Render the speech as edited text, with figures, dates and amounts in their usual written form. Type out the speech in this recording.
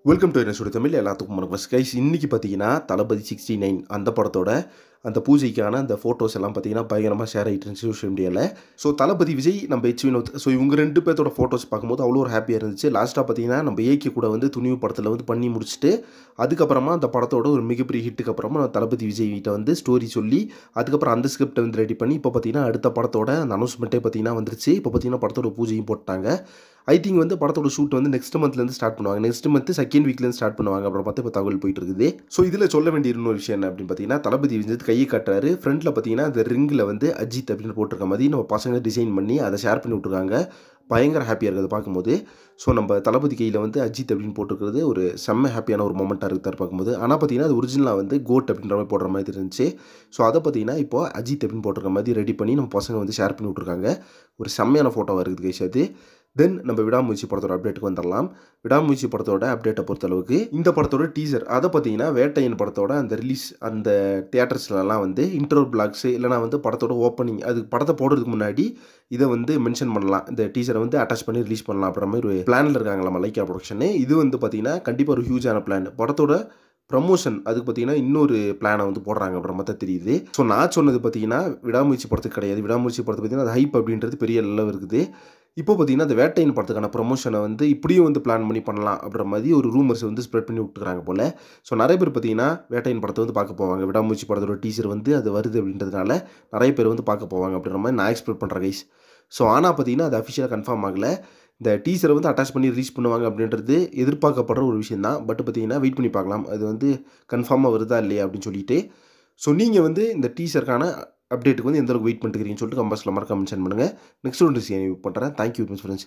Welcome to என்ன தமிழ் எல்லாத்துக்கும் வணக்கம் கைஸ். இன்றைக்கி பார்த்தீங்கன்னா தளபதி 69 அந்த படத்தோட அந்த பூஜைக்கான அந்த ஃபோட்டோஸ் எல்லாம் பார்த்தீங்கன்னா பயங்கரமாக ஷேர் ஆகிட்டு இருந்துச்சு சோஷியல் மீடியாவில். ஸோ தளபதி விஜய் நம்ம எச் வினோத் ஸோ இவங்க ரெண்டு பேர்த்தோட ஃபோட்டோஸ் பார்க்கும்போது அவ்வளோ ஒரு ஹாப்பியாக இருந்துச்சு. லாஸ்ட்டாக பார்த்தீங்கன்னா நம்ம ஏகே கூட வந்து துணிவு படத்தில் வந்து பண்ணி முடிச்சுட்டு அதுக்கப்புறமா அந்த படத்தோட ஒரு மிகப்பெரிய ஹிட்டுக்கு அப்புறமா தளபதி விஜய் கிட்ட வந்து ஸ்டோரி சொல்லி அதுக்கப்புறம் அந்த ஸ்கிரிப்டை வந்து ரெடி பண்ணி இப்போ பார்த்தீங்கன்னா அடுத்த படத்தோட அந்த அனௌன்ஸ்மெண்ட்டே பார்த்தீங்கன்னா வந்துருச்சு. இப்போ பார்த்தீங்கன்னா படத்தோட பூஜையும் போட்டாங்க. ஐ திங்க் வந்து படத்தோட ஷூட் வந்து நெக்ஸ்ட் மந்த்லேருந்து ஸ்டார்ட் பண்ணுவாங்க. நெக்ஸ்ட் மந்த் செகண்ட் வீக்லேருந்து ஸ்டார்ட் பண்ணுவாங்க அப்புறம் பார்த்து இப்போ தகவல் போயிட்டு இருக்குது. ஸோ இதில் சொல்ல வேண்டிய இன்னொரு விஷயம் என்ன அப்படின்னு பார்த்தீங்கன்னா தளபதி விஜய் கையை காட்டுறாரு. ஃப்ரண்ட்டில் பார்த்தீங்கன்னா அந்த ரிங்கில் வந்து அஜித் அப்படின்னு போட்டிருக்க மாதிரி நம்ம பசங்க டிசைன் பண்ணி அதை ஷேர் பண்ணி விட்ருக்காங்க. பயங்கர ஹாப்பியாக இருக்குது பார்க்கும்போது. ஸோ நம்ம தளபதி கையில் வந்து அஜித் அப்படின்னு போட்டிருக்கிறது ஒரு செம்ம ஹாப்பியான ஒரு மொமெண்ட்டாக இருக்குது பார்க்கும்போது. ஆனால் பார்த்தீங்கன்னா அது ஒரிஜினலாக வந்து கோட் அப்படின்ற மாதிரி போடுற மாதிரி இருந்துச்சு. ஸோ அதை பார்த்தீங்கன்னா இப்போ அஜித் அப்படின்னு போட்டிருக்க மாதிரி ரெடி பண்ணி நம்ம பசங்க வந்து ஷேர் பண்ணி விட்ருக்காங்க. ஒரு செம்மையான ஃபோட்டோவாக இருக்குது கைஸ் அது. தென் நம்ம விடாமுயற்சி படத்தோட அப்டேட்டுக்கு வந்துடலாம். விடாமுயற்சி படத்தோட அப்டேட்டை பொறுத்தளவுக்கு இந்த படத்தோட டீசர் அதை பார்த்தீங்கன்னா வேட்டையன் படத்தோட அந்த ரிலீஸ் அந்த தியேட்டர்ஸ்லலாம் வந்து இன்டர்வல் பிளாக்ஸு இல்லைனா வந்து படத்தோட ஓப்பனிங் அது படத்தை போடுறதுக்கு முன்னாடி இதை வந்து மென்ஷன் பண்ணலாம். இந்த டீசரை வந்து அட்டாச் பண்ணி ரிலீஸ் பண்ணலாம் அப்படின்ற மாதிரி ஒரு பிளானில் இருக்காங்களா மலைக்கா ப்ரொடக்ஷனு. இது வந்து பார்த்தீங்கன்னா கண்டிப்பாக ஒரு ஹியூஜான பிளான். படத்தோட ப்ரமோஷன் அதுக்கு பார்த்தீங்கன்னா இன்னொரு பிளானை வந்து போடுறாங்க அப்படின்ற மாதிரி தெரியுது. ஸோ நான் சொன்னது பார்த்தீங்கன்னா விடாமுயற்சி படத்துக்கு கிடையாது. விடாமுயற்சி படத்தை பார்த்தீங்கன்னா அது ஹைப் அப்படின்றது பெரிய லெவல் இருக்குது. இப்போ பார்த்தீங்கன்னா அந்த வேட்டையின் படத்துக்கான ப்ரமோஷனை வந்து இப்படியும் வந்து பிளான் பண்ணி பண்ணலாம் அப்படின்ற மாதிரி ஒரு ரூமர்ஸ் வந்து ஸ்ப்ரெட் பண்ணி விட்டுருக்காங்க போல். ஸோ நிறைய பேர் பார்த்தீங்கன்னா வேட்டையின் படத்தை வந்து பார்க்க போவாங்க. விடாமுயற்சி படத்தோட டீசர் வந்து அது வருது அப்படின்றதுனால நிறைய பேர் வந்து பார்க்க போவாங்க அப்படின்ற மாதிரி நான் எக்ஸ்பெக்ட் பண்ணுறேன் கைஸ். ஸோ ஆனால் பார்த்தீங்கன்னா அது அஃபிஷியலாக கன்ஃபார்ம் ஆகலை. இந்த டீசரை வந்து அட்டாச் பண்ணி ரிலீஸ் பண்ணுவாங்க அப்படின்றது எதிர்பார்க்கப்படுற ஒரு விஷயம் தான். பட் பார்த்தீங்கன்னா வெயிட் பண்ணி பார்க்கலாம் அது வந்து கன்ஃபார்மாக வருதா இல்லையா அப்படின்னு சொல்லிட்டு. ஸோ நீங்கள் வந்து இந்த டீசருக்கான அப்டேட்டுக்கு வந்து எந்த அளவுக்கு வெயிட் பண்ணிட்டுருக்கீங்கன்னு சொல்லிட்டு கமெண்ட்ஸில் மறக்காம மென்ஷன் பண்ணுங்கள். நெக்ஸ்ட் ஒன்று பண்ணுறேன். Thank you friends.